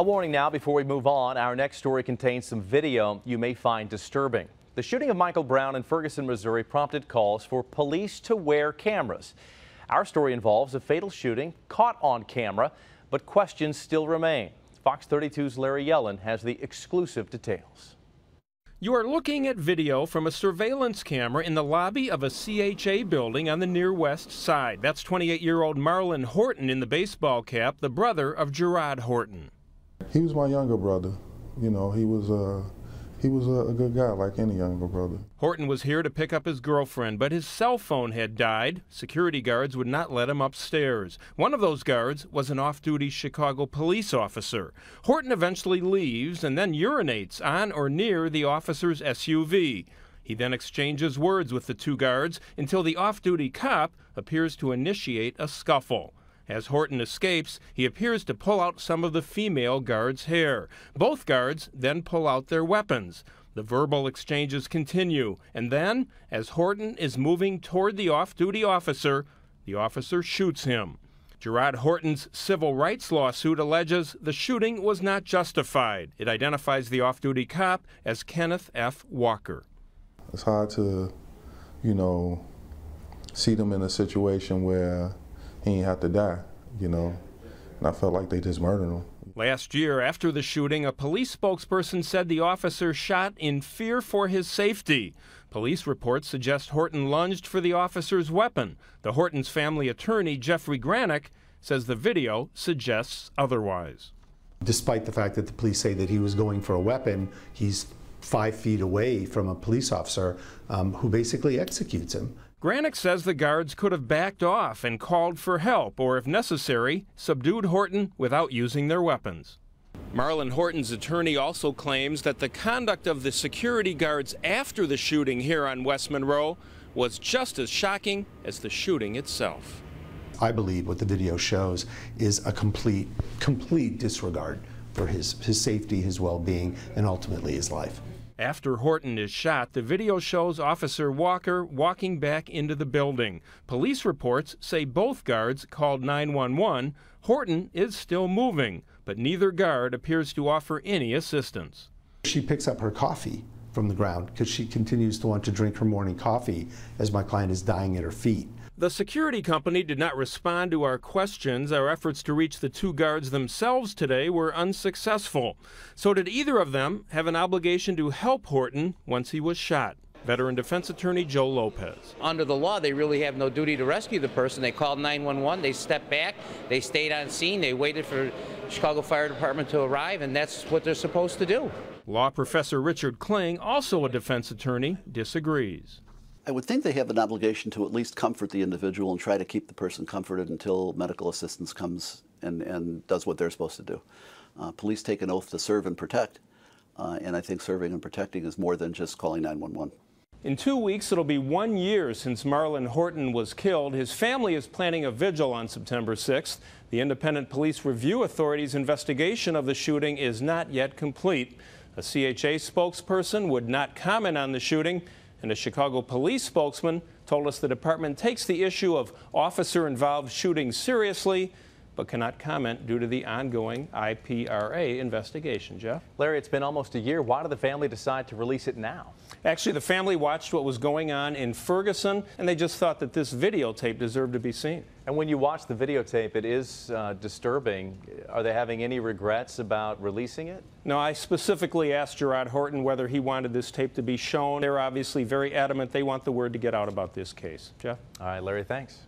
A warning now before we move on. Our next story contains some video you may find disturbing. The shooting of Michael Brown in Ferguson, Missouri prompted calls for police to wear cameras. Our story involves a fatal shooting caught on camera, but questions still remain. Fox 32's Larry Yellen has the exclusive details. You are looking at video from a surveillance camera in the lobby of a CHA building on the near west side. That's 28-year-old Marlon Horton in the baseball cap, the brother of Gerard Horton. He was my younger brother. You know, he was a good guy like any younger brother. Horton was here to pick up his girlfriend, but his cell phone had died. Security guards would not let him upstairs. One of those guards was an off-duty Chicago police officer. Horton eventually leaves and then urinates on or near the officer's SUV. He then exchanges words with the two guards until the off-duty cop appears to initiate a scuffle. As Horton escapes, he appears to pull out some of the female guard's hair. Both guards then pull out their weapons. The verbal exchanges continue, and then, as Horton is moving toward the off-duty officer, the officer shoots him. Gerard Horton's civil rights lawsuit alleges the shooting was not justified. It identifies the off-duty cop as Kenneth F. Walker. It's hard to, see them in a situation where he ain't have to die, and I felt like they just murdered him. Last year, after the shooting, a police spokesperson said the officer shot in fear for his safety. Police reports suggest Horton lunged for the officer's weapon. The Horton's family attorney, Jeffrey Granick, says the video suggests otherwise. Despite the fact that the police say that he was going for a weapon, he's 5 feet away from a police officer who basically executes him. Granick says the guards could have backed off and called for help, or if necessary, subdued Horton without using their weapons. Marlon Horton's attorney also claims that the conduct of the security guards after the shooting here on West Monroe was just as shocking as the shooting itself. I believe what the video shows is a complete disregard for his safety, his well-being, and ultimately his life. After Horton is shot, the video shows Officer Walker walking back into the building. Police reports say both guards called 911. Horton is still moving, but neither guard appears to offer any assistance. She picks up her coffee from the ground because she continues to want to drink her morning coffee as my client is dying at her feet. The security company did not respond to our questions. Our efforts to reach the two guards themselves today were unsuccessful. So did either of them have an obligation to help Horton once he was shot? Veteran defense attorney Joe Lopez. Under the law, they really have no duty to rescue the person. They called 911, they stepped back, they stayed on scene, they waited for Chicago Fire Department to arrive, and that's what they're supposed to do. Law professor Richard Kling, also a defense attorney, disagrees. I would think they have an obligation to at least comfort the individual and try to keep the person comforted until medical assistance comes and does what they're supposed to do. Police take an oath to serve and protect, and I think serving and protecting is more than just calling 911. In 2 weeks, it'll be 1 year since Marlon Horton was killed. His family is planning a vigil on September 6th. The Independent Police Review Authority's investigation of the shooting is not yet complete. A CHA spokesperson would not comment on the shooting, and a Chicago police spokesman told us the department takes the issue of officer-involved shootings seriously, but cannot comment due to the ongoing IPRA investigation. Jeff? Larry, it's been almost a year. Why did the family decide to release it now? Actually, the family watched what was going on in Ferguson, and they just thought that this videotape deserved to be seen. And when you watch the videotape, it is disturbing. Are they having any regrets about releasing it? No, I specifically asked Gerard Horton whether he wanted this tape to be shown. They're obviously very adamant they want the word to get out about this case. Jeff? All right, Larry, thanks.